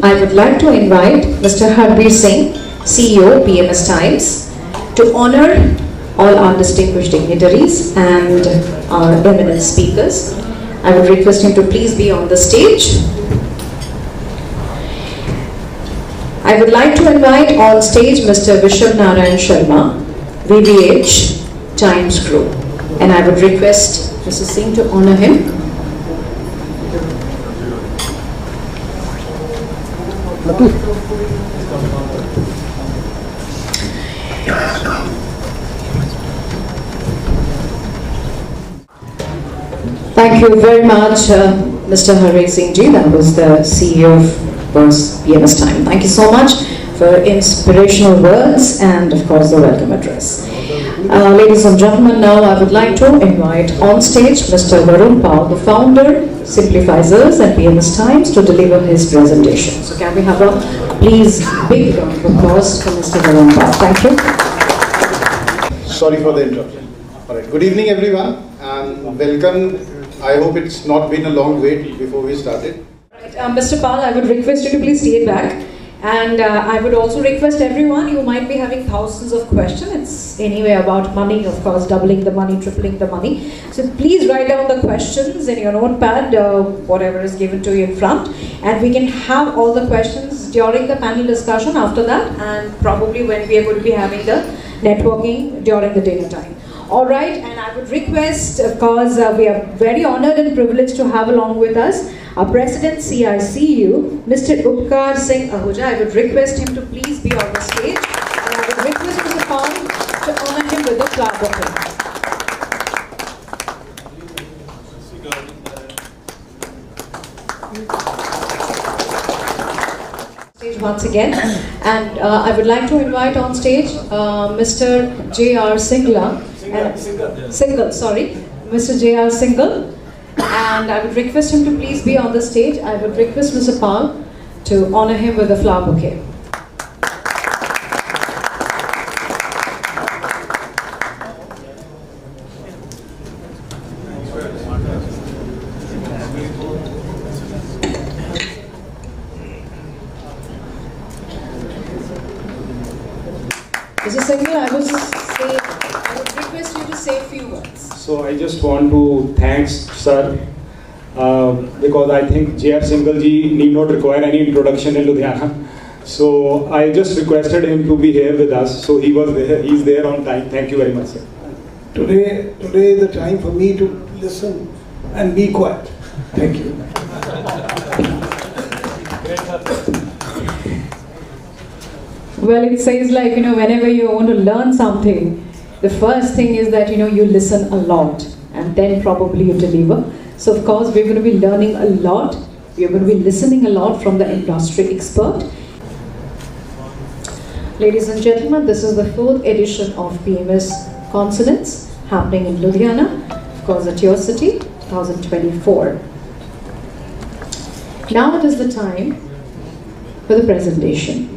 I would like to invite Mr. Harbir Singh, CEO, PMS Times, to honor all our distinguished dignitaries and our eminent speakers. I would request him to please be on the stage. I would like to invite on stage Mr. Vishal Narayan Sharma, VBH Times Group, and I would request Mr. Singh to honor him. Thank you very much, Mr. Harbir Singh ji. That was the CEO of PMS Time. Thank you so much for inspirational words and, of course, the welcome address. Ladies and gentlemen, now I would like to invite on stage Mr. Varun Pal, the founder, Symplyphysors and PMS Times, to deliver his presentation. So can we have a please big round of applause for Mr. Varun Pal. Thank you. Sorry for the interruption. All right. Good evening, everyone, and welcome. I hope it's not been a long wait before we started. Mr. Pal, I would request you to please stay back, and I would also request everyone, you might be having thousands of questions. It's anyway about money, of course, doubling the money, tripling the money. So please write down the questions in your notepad, whatever is given to you in front, and we can have all the questions during the panel discussion after that, and probably when we are going to be having the networking during the dinner time. All right, and I would request, of course, we are very honored and privileged to have along with us our President CICU, Mr. Upkar Singh Ahuja. I would request him to please be on the stage, and I would request Mr. Paul to honor him with a flower bouquet. Stage once again, and I would like to invite on stage Mr. J.R. Singhal, Mr. J.R. Singhal, and I would request him to please be on the stage. I would request Mr. Pal to honor him with a flower bouquet. Mr. Singhal, I would request you to say a few words. So I just want to thank sir because I think J.R. Singhal ji need not require any introduction in Ludhiana. So I just requested him to be here with us. So he was there. He's there on time. Thank you very much, sir. Today is the time for me to listen and be quiet. Thank you. Well, it says like, whenever you want to learn something, the first thing is that, you listen a lot and then probably you deliver. So of course, we're going to be learning a lot. We're going to be listening a lot from the industry expert. Ladies and gentlemen, this is the 4th edition of PMS Consonance happening in Ludhiana, of course at your city, 2024. Now it is the time for the presentation.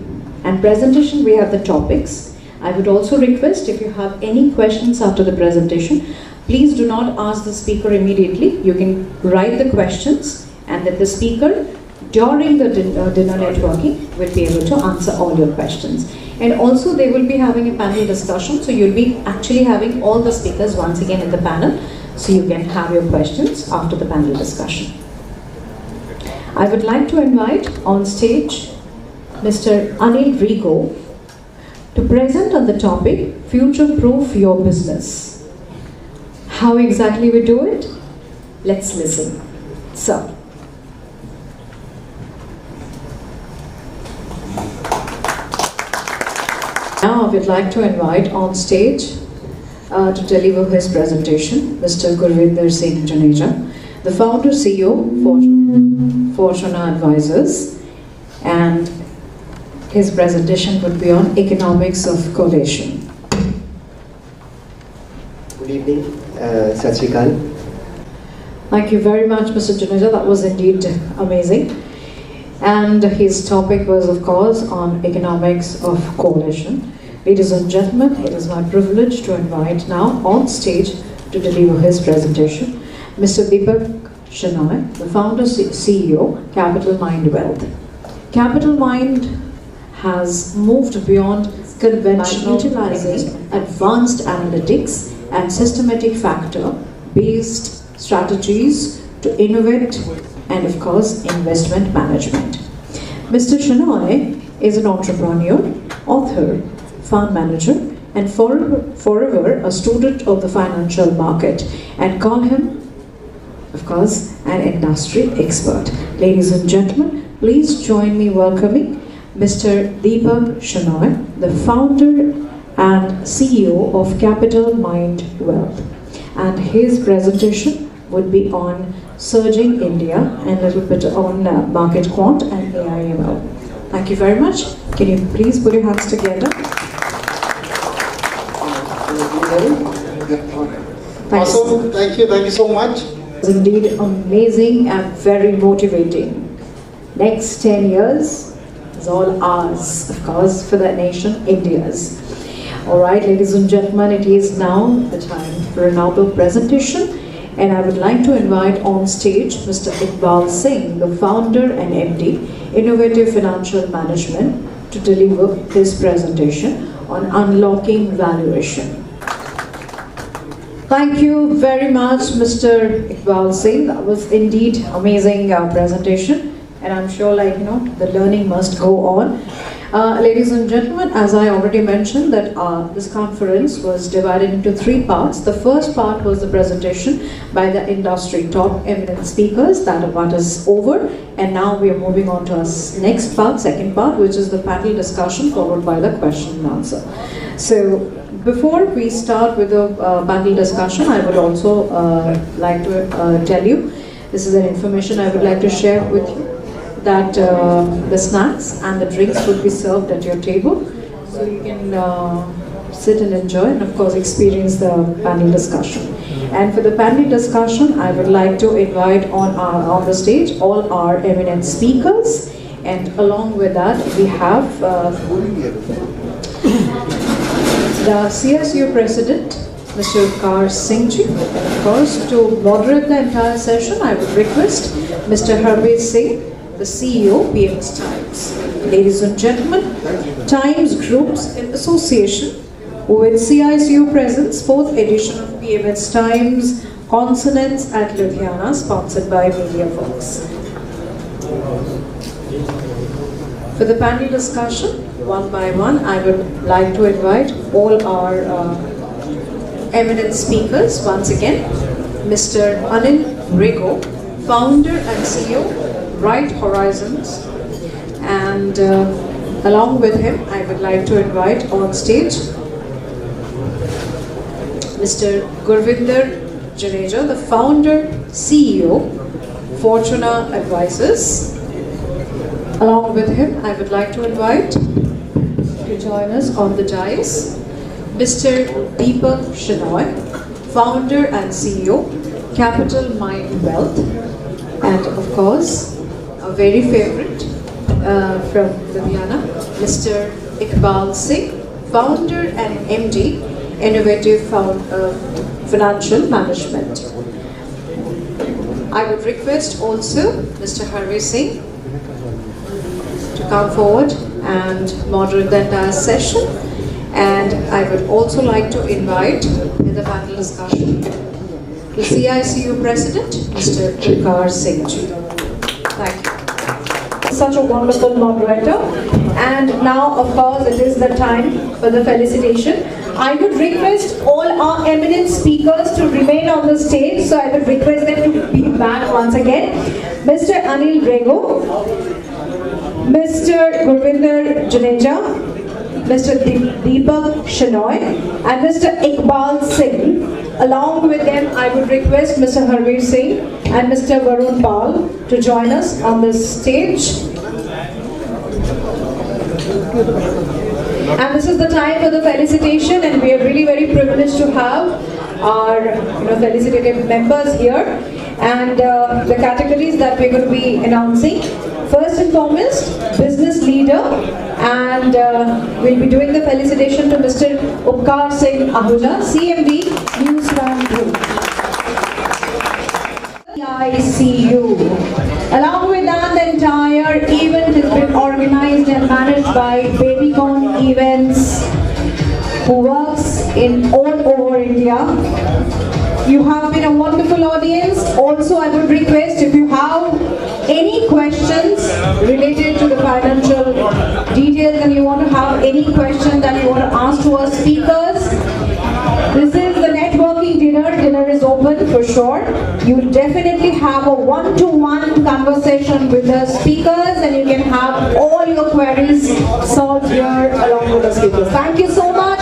And presentation, we have the topics. I would also request, if you have any questions after the presentation, please do not ask the speaker immediately. You can write the questions, and then the speaker, during the dinner networking, will be able to answer all your questions. And also, they will be having a panel discussion, so you'll be actually having all the speakers once again in the panel, so you can have your questions after the panel discussion. I would like to invite on stage Mr. Anil Rigo to present on the topic, future-proof your business. How exactly we do it? Let's listen. Sir. Now I would like to invite on stage to deliver his presentation, Mr. Gurvinder Singh Janeja, the founder CEO Fortuna Advisors, and his presentation would be on economics of collation. Good evening, Sat Shri Akal. Thank you very much, Mr. Janeja. That was indeed amazing. And his topic was, of course, on economics of coalition. Ladies and gentlemen, it is my privilege to invite now on stage to deliver his presentation, Mr. Deepak Shenoy, the founder CEO, Capital Mind Wealth. Capital Mind has moved beyond conventional utilizing advanced analytics and systematic factor-based strategies to innovate and, of course, investment management. Mr. Shenoy is an entrepreneur, author, fund manager, and forever a student of the financial market, and call him, of course, an industry expert. Ladies and gentlemen, please join me welcoming Mr. Deepak Shenoy, the founder and CEO of Capital Mind Wealth. And his presentation would be on Surging India and a little bit on Market Quant and AIML. Thank you very much. Can you please put your hands together? Awesome. Thank you so much. It's indeed amazing and very motivating. Next 10 years is all ours, of course, for the nation, India's. Alright, ladies and gentlemen, it is now the time for another presentation, and I would like to invite on stage Mr. Iqbal Singh, the founder and MD, Innovative Financial Management, to deliver his presentation on unlocking valuation. Thank you very much, Mr. Iqbal Singh. That was indeed amazing presentation, and I'm sure, the learning must go on. Ladies and gentlemen, as I already mentioned, that this conference was divided into 3 parts. The first part was the presentation by the industry top eminent speakers. That part is over, and now we are moving on to our next part, second part, which is the panel discussion followed by the question and answer. So before we start with the panel discussion, I would also like to tell you, this is an information I would like to share with you, that the snacks and the drinks would be served at your table, so you can sit and enjoy and, of course, experience the panel discussion. And for the panel discussion, I would like to invite on the stage all our eminent speakers, and along with that we have the CSU President, Mr. Upkar Singh Ji. Of course, to moderate the entire session, I would request Mr. Harveer Singh, the CEO, PMS Times. Ladies and gentlemen, Times Groups in association with CICU presents 4th edition of PMS Times Consonance at Ludhiana, sponsored by MediaVox. For the panel discussion, one by one, I would like to invite all our eminent speakers once again. Mr. Anil Rego, founder and CEO, Bright Horizons, and along with him I would like to invite on stage Mr. Gurvinder Janeja, the founder, CEO, Fortuna Advisors. Along with him I would like to invite to join us on the dais Mr. Deepak Shenoy, founder and CEO, Capital Mind Wealth, and of course a very favorite from Ludhiana, Mr. Iqbal Singh, founder and MD, Innovative Financial Management. I would request also Mr. Harveer Singh to come forward and moderate the entire session, and I would also like to invite in the panel discussion the CICU President, Mr. Upkar Singh Ji. Thank you. Such a wonderful moderator. And now, of course, it is the time for the felicitation. I would request all our eminent speakers to remain on the stage, so I would request them to be back once again. Mr. Anil Rego, Mr. Gurvinder Janeja, Mr. Deepak Shenoy, and Mr. Iqbal Singh. Along with them, I would request Mr. Harveer Singh and Mr. Varun Pal to join us on this stage. And this is the time for the felicitation, and we are really very privileged to have our felicitated members here. And the categories that we're going to be announcing: first and foremost, business leader, and we'll be doing the felicitation to Mr. Upkar Singh Ahuja, CMD, Newsman Group. CICU. Along with that, the entire event is has been organized and managed by Babycon Events, who works in all over India. You have been a wonderful audience. Also, I would request, if you have any questions related to the financial details and you want to have any question that you want to ask to our speakers, this is the networking dinner. Dinner is open for sure. You will definitely have a one-to-one conversation with the speakers and you can have all your queries solved here along with the speakers. Thank you so much.